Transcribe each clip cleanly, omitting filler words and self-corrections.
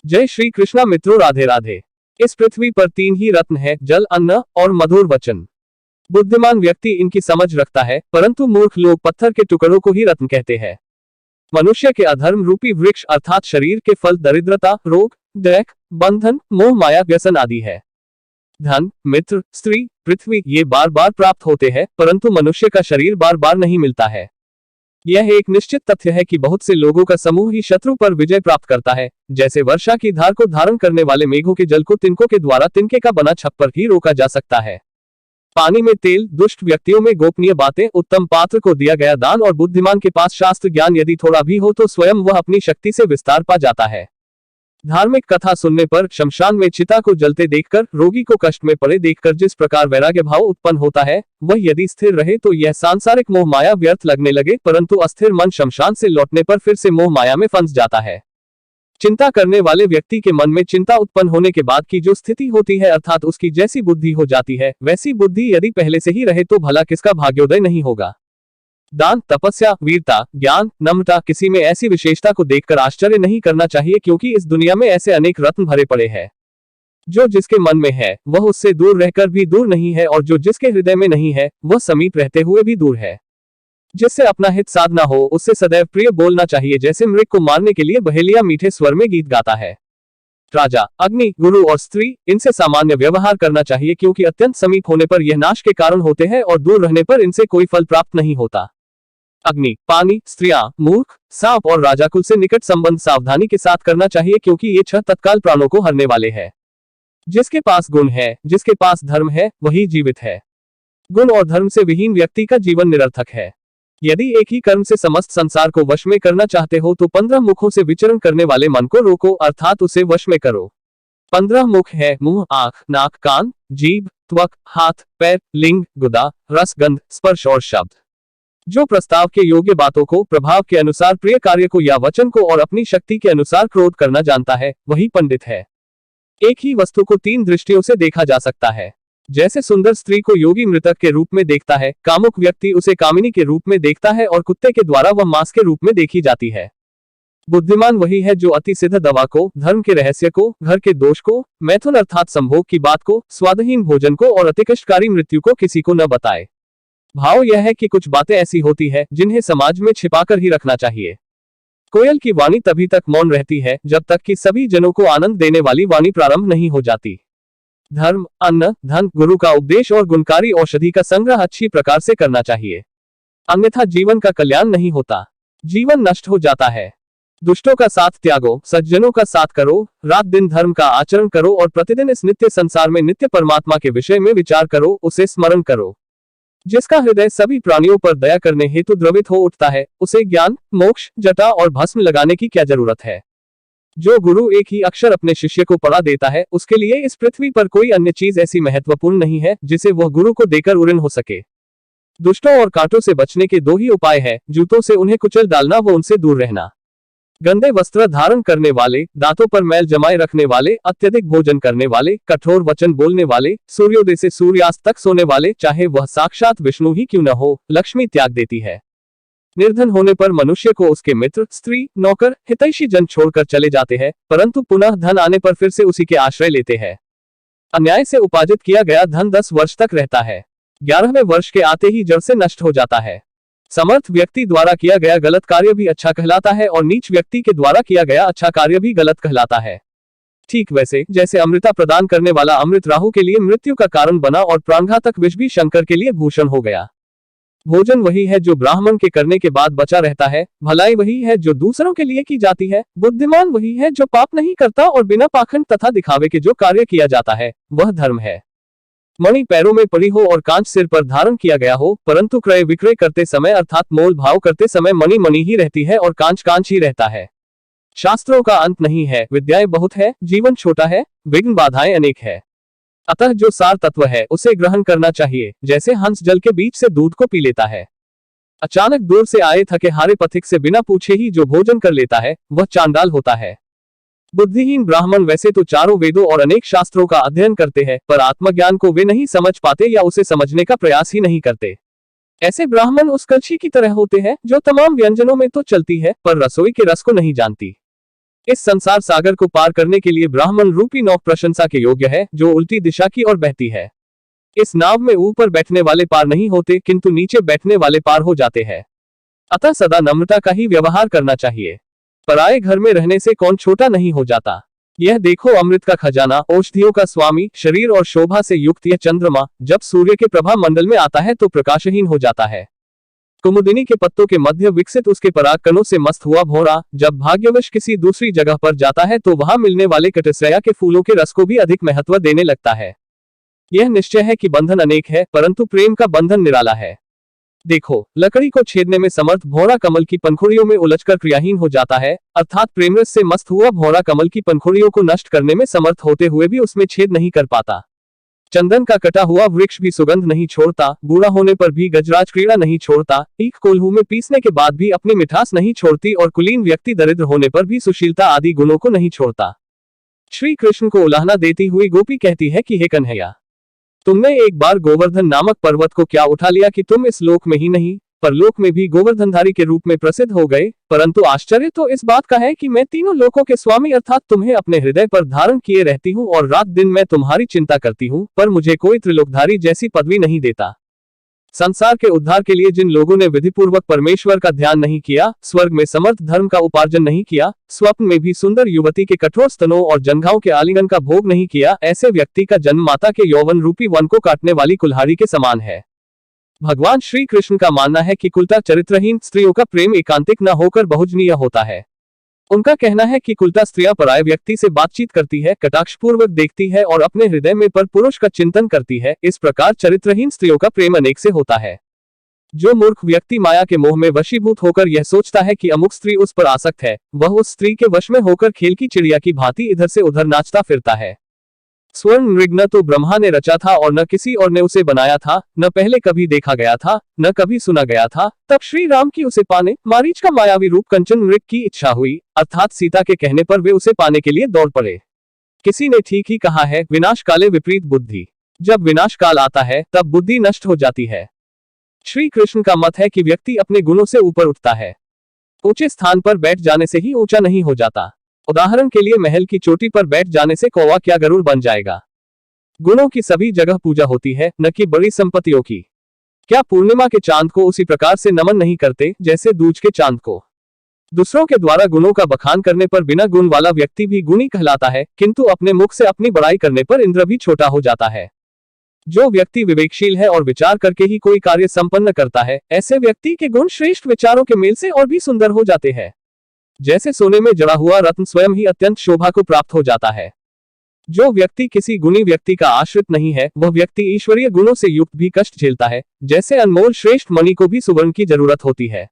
जय श्री कृष्णा मित्रों, राधे राधे। इस पृथ्वी पर तीन ही रत्न है, जल, अन्न और मधुर वचन। बुद्धिमान व्यक्ति इनकी समझ रखता है, परंतु मूर्ख लोग पत्थर के टुकड़ों को ही रत्न कहते हैं। मनुष्य के अधर्म रूपी वृक्ष अर्थात शरीर के फल दरिद्रता, रोग, दैख, बंधन, मोह, माया, व्यसन आदि है। धन, मित्र, स्त्री, पृथ्वी ये बार बार प्राप्त होते हैं, परंतु मनुष्य का शरीर बार बार नहीं मिलता है। यह एक निश्चित तथ्य है कि बहुत से लोगों का समूह ही शत्रु पर विजय प्राप्त करता है। जैसे वर्षा की धार को धारण करने वाले मेघों के जल को तिनकों के द्वारा तिनके का बना छप्पर ही रोका जा सकता है। पानी में तेल, दुष्ट व्यक्तियों में गोपनीय बातें, उत्तम पात्र को दिया गया दान और बुद्धिमान के पास शास्त्र ज्ञान यदि थोड़ा भी हो तो स्वयं वह अपनी शक्ति से विस्तार पा जाता है। धार्मिक कथा सुनने पर, शमशान में चिता को जलते देखकर, रोगी को कष्ट में पड़े देखकर जिस प्रकार वैराग्य भाव उत्पन्न होता है, वह यदि स्थिर रहे तो यह सांसारिक मोह माया व्यर्थ लगने लगे, परंतु अस्थिर मन शमशान से लौटने पर फिर से मोह माया में फंस जाता है। चिंता करने वाले व्यक्ति के मन में चिंता उत्पन्न होने के बाद की जो स्थिति होती है, अर्थात उसकी जैसी बुद्धि हो जाती है, वैसी बुद्धि यदि पहले से ही रहे तो भला किसका भाग्योदय नहीं होगा। दान, तपस्या, वीरता, ज्ञान, नम्रता, किसी में ऐसी विशेषता को देखकर आश्चर्य नहीं करना चाहिए, क्योंकि इस दुनिया में ऐसे अनेक रत्न भरे पड़े हैं। जो जिसके मन में है वह उससे दूर रहकर भी दूर नहीं है, और जो जिसके हृदय में नहीं है वह समीप रहते हुए भी दूर है। जिससे अपना हित साधना हो उससे सदैव प्रिय बोलना चाहिए, जैसे मृग को मारने के लिए बहेलिया मीठे स्वर में गीत गाता है। राजा, अग्नि, गुरु और स्त्री, इनसे सामान्य व्यवहार करना चाहिए, क्योंकि अत्यंत समीप होने पर यह नाश के कारण होते हैं और दूर रहने पर इनसे कोई फल प्राप्त नहीं होता। अग्नि, पानी, स्त्रियां, मूर्ख, सांप और राजाकुल से निकट संबंध सावधानी के साथ करना चाहिए, क्योंकि ये छह तत्काल प्राणों को हरने वाले हैं। जिसके पास गुण है, जिसके पास धर्म है, वही जीवित है। गुण और धर्म से विहीन व्यक्ति का जीवन निरर्थक है। यदि एक ही कर्म से समस्त संसार को वश में करना चाहते हो तो 15 मुखों से विचरण करने वाले मन को रोको, अर्थात उसे वश में करो। 15 मुख है मुंह, आंख, नाक, कान, जीभ, त्वक, हाथ, पैर, लिंग, गुदा, रस, गंध, स्पर्श और शब्द। जो प्रस्ताव के योग्य बातों को, प्रभाव के अनुसार प्रिय कार्य को या वचन को और अपनी शक्ति के अनुसार क्रोध करना जानता है, वही पंडित है। एक ही वस्तु को 3 दृष्टियों से देखा जा सकता है। जैसे सुंदर स्त्री को योगी मृतक के रूप में देखता है, कामुक व्यक्ति उसे कामिनी के रूप में देखता है और कुत्ते के द्वारा वह मांस के रूप में देखी जाती है। बुद्धिमान वही है जो अति सिद्ध दवा को, धर्म के रहस्य को, घर के दोष को, मैथुन अर्थात संभोग की बात को, स्वादहीन भोजन को और अतिकष्टकारी मृत्यु को किसी को न बताए। भाव यह है कि कुछ बातें ऐसी होती है जिन्हें समाज में छिपाकर ही रखना चाहिए। कोयल की वाणी तभी तक मौन रहती है जब तक कि सभी जनों को आनंद देने वाली वाणी प्रारंभ नहीं हो जाती। धर्म, अन्न, धन, गुरु का उपदेश और गुणकारी औषधि का संग्रह अच्छी प्रकार से करना चाहिए, अन्यथा जीवन का कल्याण नहीं होता, जीवन नष्ट हो जाता है। दुष्टों का साथ त्यागो, सज्जनों का साथ करो, रात दिन धर्म का आचरण करो और प्रतिदिन इस नित्य संसार में नित्य परमात्मा के विषय में विचार करो, उसे स्मरण करो। जिसका हृदय सभी प्राणियों पर दया करने हेतु द्रवित हो उठता है, उसे ज्ञान, मोक्ष, जटा और भस्म लगाने की क्या जरूरत है। जो गुरु एक ही अक्षर अपने शिष्य को पढ़ा देता है, उसके लिए इस पृथ्वी पर कोई अन्य चीज ऐसी महत्वपूर्ण नहीं है जिसे वह गुरु को देकर उऋण हो सके। दुष्टों और कांटों से बचने के 2 ही उपाय है, जूतों से उन्हें कुचल डालना व उनसे दूर रहना। गंदे वस्त्र धारण करने वाले, दांतों पर मैल जमाए रखने वाले, अत्यधिक भोजन करने वाले, कठोर वचन बोलने वाले, सूर्योदय से सूर्यास्त तक सोने वाले, चाहे वह साक्षात विष्णु ही क्यों न हो, लक्ष्मी त्याग देती है। निर्धन होने पर मनुष्य को उसके मित्र, स्त्री, नौकर, हितैषी जन छोड़कर चले जाते हैं, परंतु पुनः धन आने पर फिर से उसी के आश्रय लेते हैं। अन्याय से उपार्जित किया गया धन 10 वर्ष तक रहता है, 11वें वर्ष के आते ही जड़ से नष्ट हो जाता है। समर्थ व्यक्ति द्वारा किया गया गलत कार्य भी अच्छा कहलाता है और नीच व्यक्ति के द्वारा किया गया अच्छा कार्य भी गलत कहलाता है। ठीक वैसे जैसे अमृता प्रदान करने वाला अमृत राहु के लिए मृत्यु का कारण बना और प्राणघातक विष भी शंकर के लिए भूषण हो गया। भोजन वही है जो ब्राह्मण के करने के बाद बचा रहता है, भलाई वही है जो दूसरों के लिए की जाती है, बुद्धिमान वही है जो पाप नहीं करता और बिना पाखंड तथा दिखावे के जो कार्य किया जाता है वह धर्म है। मणि पैरों में पड़ी हो और कांच सिर पर धारण किया गया हो, परंतु क्रय विक्रय करते समय अर्थात मोल भाव करते समय मणि मणि ही रहती है और कांच कांच ही रहता है। शास्त्रों का अंत नहीं है, विद्याएं बहुत है, जीवन छोटा है, विघ्न बाधाएं अनेक है। अतः जो सार तत्व है उसे ग्रहण करना चाहिए, जैसे हंस जल के बीच से दूध को पी लेता है। अचानक दूर से आए थके हारे पथिक से बिना पूछे ही जो भोजन कर लेता है वह चांडाल होता है। बुद्धिहीन ब्राह्मण वैसे तो चारों वेदों और अनेक शास्त्रों का अध्ययन करते हैं, पर आत्मज्ञान को वे नहीं समझ पाते या उसे समझने का प्रयास ही नहीं करते। ऐसे ब्राह्मण उस कलछी की तरह होते हैं जो तमाम व्यंजनों में तो चलती है पर रसोई के रस को नहीं जानती। इस संसार सागर को पार करने के लिए ब्राह्मण रूपी नौ प्रशंसा के योग्य है, जो उल्टी दिशा की ओर बहती है। इस नाव में ऊपर बैठने वाले पार नहीं होते, किंतु नीचे बैठने वाले पार हो जाते हैं। अतः सदा नम्रता का ही व्यवहार करना चाहिए। पराये घर में रहने से कौन छोटा नहीं हो जाता। यह देखो अमृत का खजाना, औषधियों का स्वामी, शरीर और शोभा से युक्त यह चंद्रमा जब सूर्य के प्रभा मंडल में आता है तो प्रकाशहीन हो जाता है। कुमुदिनी के पत्तों के मध्य विकसित उसके पराग कणों से मस्त हुआ भौरा जब भाग्यवश किसी दूसरी जगह पर जाता है तो वहां मिलने वाले कटस्रया के फूलों के रस को भी अधिक महत्व देने लगता है। यह निश्चय है कि बंधन अनेक है, परंतु प्रेम का बंधन निराला है। देखो, लकड़ी को छेदने में समर्थ भौरा कमल की पंखुड़ियों में उलझकर क्रियाहीन हो जाता है, अर्थात प्रेमरस से मस्त हुआ भौरा कमल की पंखुड़ियों को नष्ट करने में समर्थ होते हुए भी उसमें छेद नहीं कर पाता। चंदन का कटा हुआ वृक्ष भी सुगंध नहीं छोड़ता, बूढ़ा होने पर भी गजराज क्रीड़ा नहीं छोड़ता, ईख कोल्हू में पीसने के बाद भी अपनी मिठास नहीं छोड़ती और कुलीन व्यक्ति दरिद्र होने पर भी सुशीलता आदि गुणों को नहीं छोड़ता। श्री कृष्ण को उलाहना देती हुई गोपी कहती है कि हे कन्हैया, तुमने एक बार गोवर्धन नामक पर्वत को क्या उठा लिया कि तुम इस लोक में ही नहीं परलोक में भी गोवर्धनधारी के रूप में प्रसिद्ध हो गए। परंतु आश्चर्य तो इस बात का है कि मैं तीनों लोकों के स्वामी अर्थात तुम्हें अपने हृदय पर धारण किए रहती हूँ और रात दिन मैं तुम्हारी चिंता करती हूँ, पर मुझे कोई त्रिलोकधारी जैसी पदवी नहीं देता। संसार के उद्धार के लिए जिन लोगों ने विधिपूर्वक परमेश्वर का ध्यान नहीं किया, स्वर्ग में समर्थ धर्म का उपार्जन नहीं किया, स्वप्न में भी सुंदर युवती के कठोर स्तनों और जंघाओं के आलिंगन का भोग नहीं किया, ऐसे व्यक्ति का जन्म माता के यौवन रूपी वन को काटने वाली कुल्हाड़ी के समान है। भगवान श्री कृष्ण का मानना है कि कुलता चरित्रहीन स्त्रियों का प्रेम एकांतिक न होकर बहुजनीय होता है। उनका कहना है कि कुलता स्त्रियां पराये व्यक्ति से बातचीत करती है, कटाक्षपूर्वक देखती है और अपने हृदय में पर पुरुष का चिंतन करती है। इस प्रकार चरित्रहीन स्त्रियों का प्रेम अनेक से होता है। जो मूर्ख व्यक्ति माया के मोह में वशीभूत होकर यह सोचता है कि अमुक स्त्री उस पर आसक्त है, वह उस स्त्री के वश में होकर खेल की चिड़िया की भांति इधर से उधर नाचता फिरता है। स्वर्ण मृग न तो ब्रह्मा ने रचा था और न किसी और ने उसे बनाया था, न पहले कभी देखा गया था, न कभी सुना गया था। तब श्री राम की उसे पाने मारीच का मायावी रूप कंचन मृग की इच्छा हुई, अर्थात सीता के कहने पर वे उसे पाने के लिए दौड़ पड़े। किसी ने ठीक ही कहा है, विनाश काले विपरीत बुद्धि। जब विनाश काल आता है तब बुद्धि नष्ट हो जाती है। श्री कृष्ण का मत है कि व्यक्ति अपने गुणों से ऊपर उठता है। ऊंचे स्थान पर बैठ जाने से ही ऊंचा नहीं हो जाता। उदाहरण के लिए महल की चोटी पर बैठ जाने से कौवा क्या गरुड़ बन जाएगा। गुणों की सभी जगह पूजा होती है, न कि बड़ी संपत्तियों की। क्या पूर्णिमा के चांद को उसी प्रकार से नमन नहीं करते जैसे दूज के चांद को। दूसरों के द्वारा गुणों का बखान करने पर बिना गुण वाला व्यक्ति भी गुणी कहलाता है, किंतु अपने मुख से अपनी बड़ाई करने पर इंद्र भी छोटा हो जाता है। जो व्यक्ति विवेकशील है और विचार करके ही कोई कार्य संपन्न करता है, ऐसे व्यक्ति के गुण श्रेष्ठ विचारों के मेल से और भी सुंदर हो जाते हैं। जैसे सोने में जड़ा हुआ रत्न स्वयं ही अत्यंत शोभा को प्राप्त हो जाता है। जो व्यक्ति किसी गुणी व्यक्ति का आश्रित नहीं है, वह व्यक्ति ईश्वरीय गुणों से युक्त भी कष्ट झेलता है। जैसे अनमोल श्रेष्ठ मणि को भी सुवर्ण की जरूरत होती है,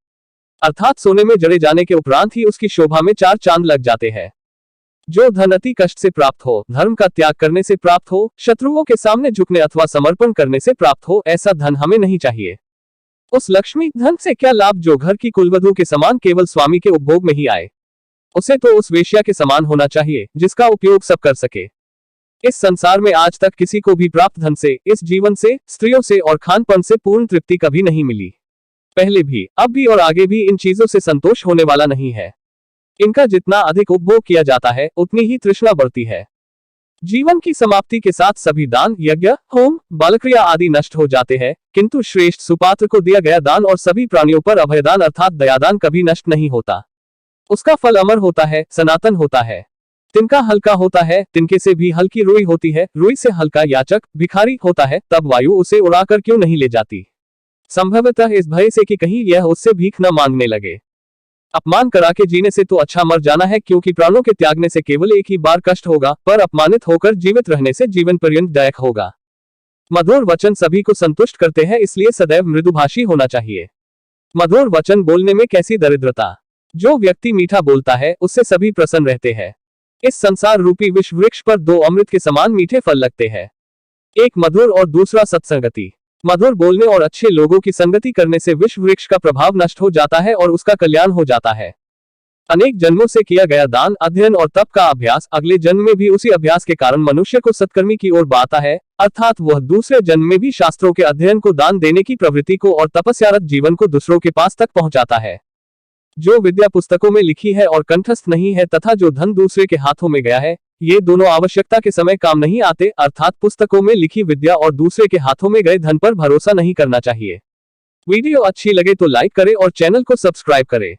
अर्थात सोने में जड़े जाने के उपरांत ही उसकी शोभा में चार चांद लग जाते हैं। जो धन अति कष्ट से प्राप्त हो, धर्म का त्याग करने से प्राप्त हो, शत्रुओं के सामने झुकने अथवा समर्पण करने से प्राप्त हो, ऐसा धन हमें नहीं चाहिए। उस लक्ष्मी धन से क्या लाभ जो घर की कुलवधू के समान केवल स्वामी के उपभोग में ही आए। उसे तो उस वेश्या के समान होना चाहिए जिसका उपयोग सब कर सके। इस संसार में आज तक किसी को भी प्राप्त धन से, इस जीवन से, स्त्रियों से और खानपान से पूर्ण तृप्ति कभी नहीं मिली। पहले भी, अब भी और आगे भी इन चीजों से संतोष होने वाला नहीं है। इनका जितना अधिक उपभोग किया जाता है, उतनी ही तृष्णा बढ़ती है। जीवन की समाप्ति के साथ सभी दान, यज्ञ, होम, बालक्रिया आदि नष्ट हो जाते हैं, किंतु श्रेष्ठ सुपात्र को दिया गया दान और सभी प्राणियों पर अभयदान अर्थात दयादान कभी नष्ट नहीं होता। उसका फल अमर होता है, सनातन होता है। तिनका हल्का होता है, तिनके से भी हल्की रुई होती है, रुई से हल्का याचक भिखारी होता है, तब वायु उसे उड़ाकर क्यों नहीं ले जाती। संभवतः इस भय से कि कहीं यह उससे भीख न मांगने लगे। अपमान करा के जीने से तो अच्छा मर जाना है, क्योंकि प्राणों के त्यागने से केवल एक ही बार कष्ट होगा, पर अपमानित होकर जीवित रहने से जीवन पर्यंत दायक होगा। मधुर वचन सभी को संतुष्ट करते हैं, इसलिए सदैव मृदुभाषी होना चाहिए। मधुर वचन बोलने में कैसी दरिद्रता। जो व्यक्ति मीठा बोलता है उससे सभी प्रसन्न रहते हैं। इस संसार रूपी विष वृक्ष पर दो अमृत के समान मीठे फल लगते हैं, एक मधुर और दूसरा सत्संगति। मधुर बोलने और अच्छे लोगों की संगति करने से विष वृक्ष का प्रभाव नष्ट हो जाता है और उसका कल्याण हो जाता है। अनेक जन्मों से किया गया दान, अध्ययन और तप का अभ्यास अगले जन्म में भी उसी अभ्यास के कारण मनुष्य को सत्कर्मी की ओर बढ़ाता है, अर्थात वह दूसरे जन्म में भी शास्त्रों के अध्ययन को, दान देने की प्रवृत्ति को और तपस्यारत जीवन को दूसरों के पास तक पहुंचाता है। जो विद्या पुस्तकों में लिखी है और कंठस्थ नहीं है तथा जो धन दूसरे के हाथों में गया है, ये दोनों आवश्यकता के समय काम नहीं आते, अर्थात पुस्तकों में लिखी विद्या और दूसरे के हाथों में गए धन पर भरोसा नहीं करना चाहिए। वीडियो अच्छी लगे तो लाइक करें और चैनल को सब्सक्राइब करें।